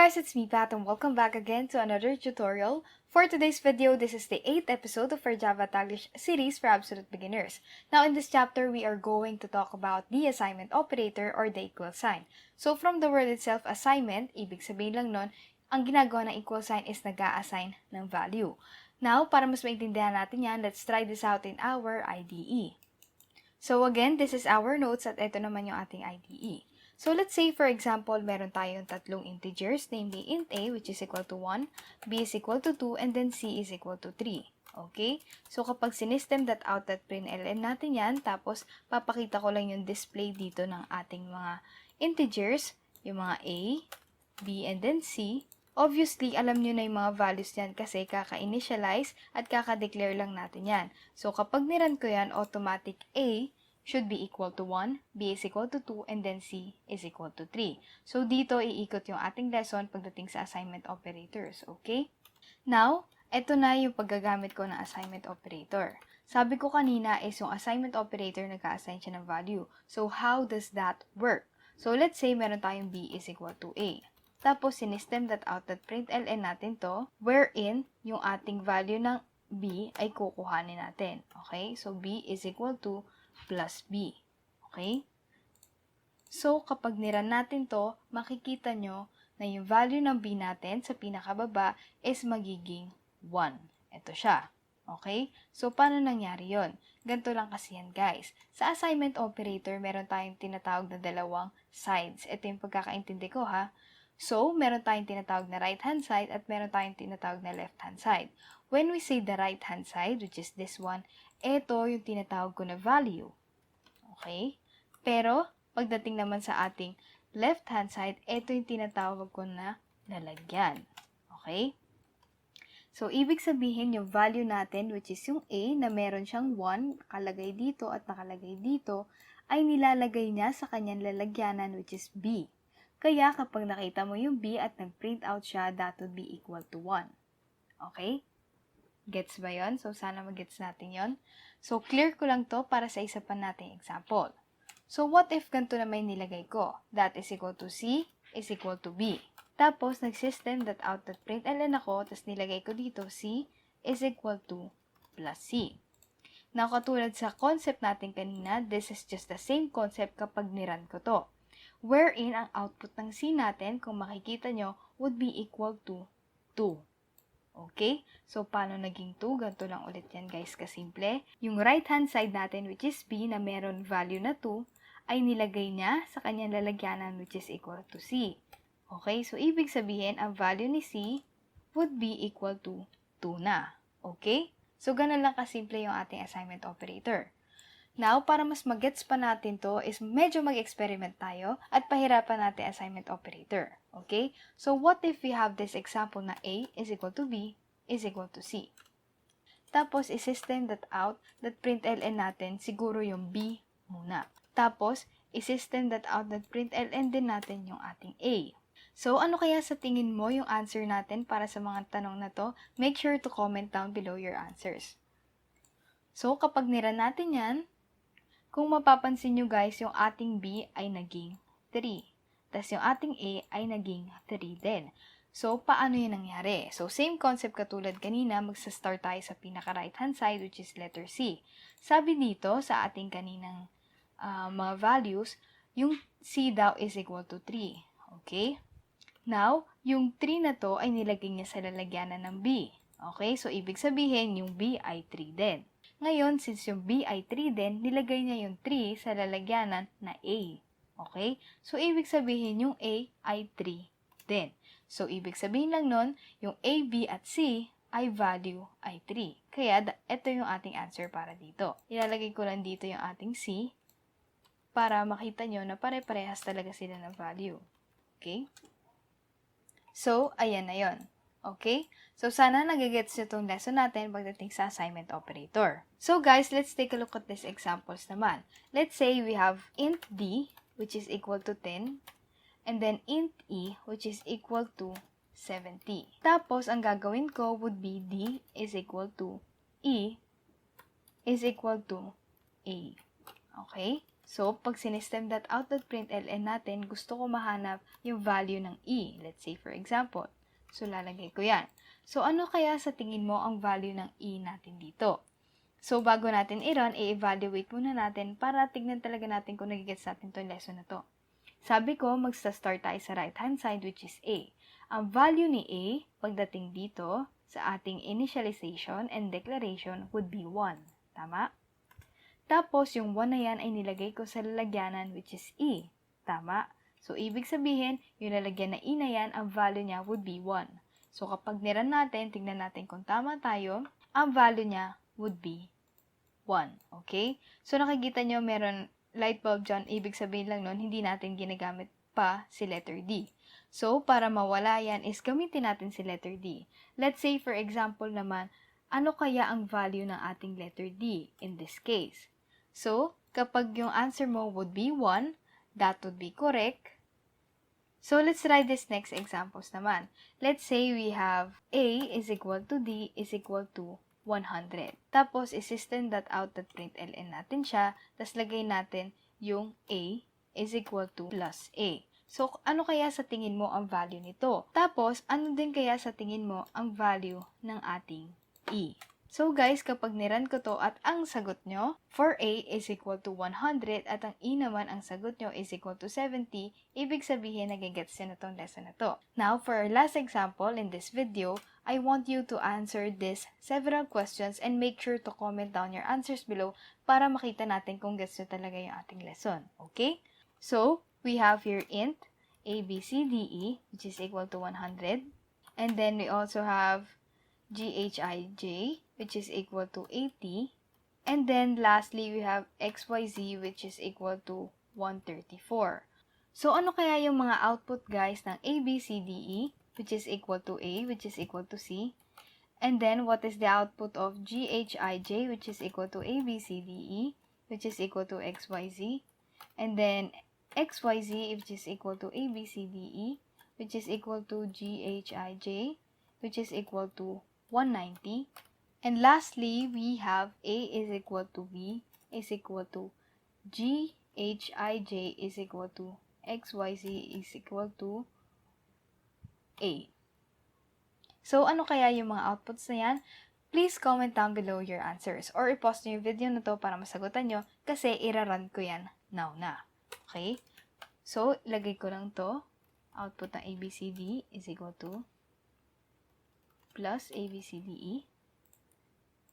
guys, it's me Pat and welcome back again to another tutorial. For today's video, this is the 8th episode of our Java Taglish series for absolute beginners. Now in this chapter, we are going to talk about the assignment operator or the equal sign. So from the word itself, assignment, ibig sabihin lang nun, ang ginagawa ng equal sign is nag-a-assign ng value. Now, para mas maintindihan natin yan, let's try this out in our IDE. So again, this is our notes at ito naman yung ating IDE. So let's say for example, meron tayong tatlong integers, namely int a which is equal to 1, b is equal to 2, and then c is equal to 3. Okay? So kapag sinestem.out.println natin yan, tapos papakita ko lang yung display dito ng ating mga integers, yung mga a, b, and then c. Obviously, alam nyo na yung mga values yan kasi kaka-initialize at kaka-declare lang natin yan. So kapag niran ko yan, automatic a should be equal to 1, b is equal to 2, and then c is equal to 3. So, dito iikot yung ating lesson pagdating sa assignment operators, okay? Now, eto na yung paggagamit ko ng assignment operator. Sabi ko kanina is yung assignment operator nag-a-assign siya ng value. So, how does that work? So, let's say meron tayong b is equal to a. Tapos, sinestem.out.println natin to, wherein yung ating value ng b ay kukuhanin natin. Okay? So, b is equal to plus b. Okay? So, kapag niran natin to, makikita nyo na yung value ng b natin sa pinakababa is magiging 1. Ito siya. Okay? So, paano nangyari yon? Ganito lang kasi yan, guys. Sa assignment operator, meron tayong tinatawag na dalawang sides. Ito yung pagkakaintindi ko, ha? So, meron tayong tinatawag na right-hand side at meron tayong tinatawag na left-hand side. When we say the right-hand side, which is this one, ito yung tinatawag ko na value. Okay? Pero, pagdating naman sa ating left-hand side, ito yung tinatawag ko na lalagyan. Okay? So, ibig sabihin yung value natin, which is yung a, na meron siyang 1, nakalagay dito at nakalagay dito, ay nilalagay niya sa kanyang lalagyanan, which is b. Kaya, kapag nakita mo yung b at nag-print out siya, that would be equal to 1. Okay? Gets ba yon? So, sana mag-gets natin yon. So, clear ko lang to para sa isa pa nating example. So, what if ganito na may nilagay ko? That is equal to c is equal to b. Tapos, nag-system.out.println ako, tapos nilagay ko dito c is equal to plus c. Now, katulad sa concept natin kanina, this is just the same concept kapag niran ko to. Wherein, ang output ng c natin, kung makikita nyo, would be equal to 2. Okay? So, paano naging 2? Ganito lang ulit yan, guys, kasimple. Yung right-hand side natin, which is b, na meron value na 2, ay nilagay niya sa kanyang lalagyanan, which is equal to c. Okay? So, ibig sabihin, ang value ni c would be equal to 2 na. Okay? So, ganun lang kasimple yung ating assignment operator. Now, para mas mag-gets pa natin to, is medyo mag-experiment tayo at pahirapan natin assignment operator. Okay? So, what if we have this example na a is equal to b is equal to c? Tapos, isystem.out.println natin siguro yung b muna. Tapos, isystem.out.println din natin yung ating a. So, ano kaya sa tingin mo yung answer natin para sa mga tanong na to? Make sure to comment down below your answers. So, kapag niran natin yan, kung mapapansin nyo guys, yung ating b ay naging 3. Tapos yung ating a ay naging 3 din. So, paano yun nangyari? So, same concept katulad kanina, magsa-start tayo sa pinaka-right hand side, which is letter C. Sabi dito, sa ating kaninang mga values, yung C daw is equal to 3. Okay? Now, yung 3 na to ay nilagay niya sa lalagyanan ng B. Okay? So, ibig sabihin, yung B ay 3 din. Ngayon, since yung B ay 3 din, nilagay niya yung 3 sa lalagyanan na A. Okay? So, ibig sabihin, yung A ay 3 din. So, ibig sabihin lang nun, yung A, B, at C ay value ay 3. Kaya, ito yung ating answer para dito. Ilalagay ko lang dito yung ating C para makita nyo na pare-parehas talaga sila ng value. Okay? So, ayan na yun. Okay? So, sana nagigets nyo itong lesson natin pagdating sa assignment operator. So, guys, let's take a look at these examples naman. Let's say we have int d, which is equal to 10, and then int e, which is equal to 70. Tapos, ang gagawin ko would be d is equal to e is equal to a. Okay? So, pag sinestem.out.println natin, gusto ko mahanap yung value ng e. Let's say, for example. So, lalagay ko yan. So, ano kaya sa tingin mo ang value ng e natin dito? So, bago natin i-run, i-evaluate muna natin para tignan talaga natin kung nagigets natin itong lesson na to. Sabi ko, magsa-start tayo sa right-hand side, which is a. Ang value ni a, pagdating dito, sa ating initialization and declaration would be 1. Tama? Tapos, yung 1 na yan ay nilagay ko sa lalagyanan, which is e. Tama? So, ibig sabihin, yung lalagyan na e na yan, ang value niya would be 1. So, kapag niran natin, tignan natin kung tama tayo, ang value niya would be 1. Okay? So, nakikita nyo, meron light bulb dyan. Ibig sabihin lang nun, hindi natin ginagamit pa si letter D. So, para mawala yan is gamitin natin si letter D. Let's say, for example naman, ano kaya ang value ng ating letter D in this case? So, kapag yung answer mo would be 1, that would be correct. So, let's try this next examples naman. Let's say we have A is equal to D is equal to 100. Tapos, system.out.println natin siya. Tapos, lagay natin yung A is equal to plus A. So, ano kaya sa tingin mo ang value nito? Tapos, ano din kaya sa tingin mo ang value ng ating E? So guys, kapag niran ko to at ang sagot nyo, for A is equal to 100 at ang E naman ang sagot nyo is equal to 70, ibig sabihin nagigets nyo na tong lesson na to. Now, for our last example in this video, I want you to answer these several questions and make sure to comment down your answers below para makita natin kung gets nyo talaga yung ating lesson. Okay? So, we have here int A, B, C, D, E, which is equal to 100. And then we also have GHIJ, which is equal to 80. And then lastly, we have XYZ, which is equal to 134. So, ano kaya yung mga output, guys, ng A, B, C, D, E, which is equal to A, which is equal to C? And then, what is the output of GHIJ, which is equal to A, B, C, D, E, which is equal to XYZ? And then, XYZ, which is equal to A, B, C, D, E, which is equal to GHIJ, which is equal to 190. And lastly, we have A is equal to B is equal to GHIJ is equal to XYZ is equal to A. So, ano kaya yung mga outputs na yan? Please comment down below your answers or i-post nyo yung video na to para masagutan nyo kasi ira-run ko yan now na. Okay? So, ilagay ko lang to. Output ng ABCD is equal to plus ABCDE.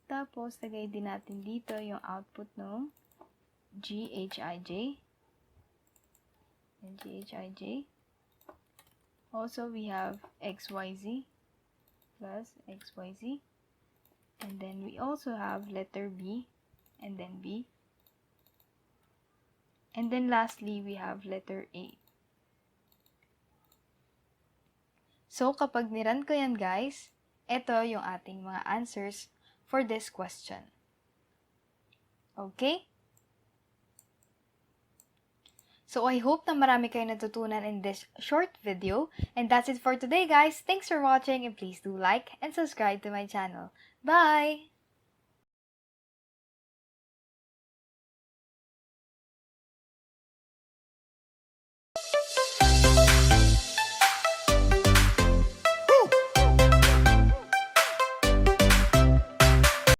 Tapos, lagay din natin dito yung output ng GHIJ. And GHIJ. Also, we have XYZ plus XYZ. And then, we also have letter B and then B. And then, lastly, we have letter A. So, kapag niran ko yan, guys, ito yung ating mga answers for this question. Okay? So, I hope na marami kayo natutunan in this short video. And that's it for today, guys. Thanks for watching and please do like and subscribe to my channel. Bye!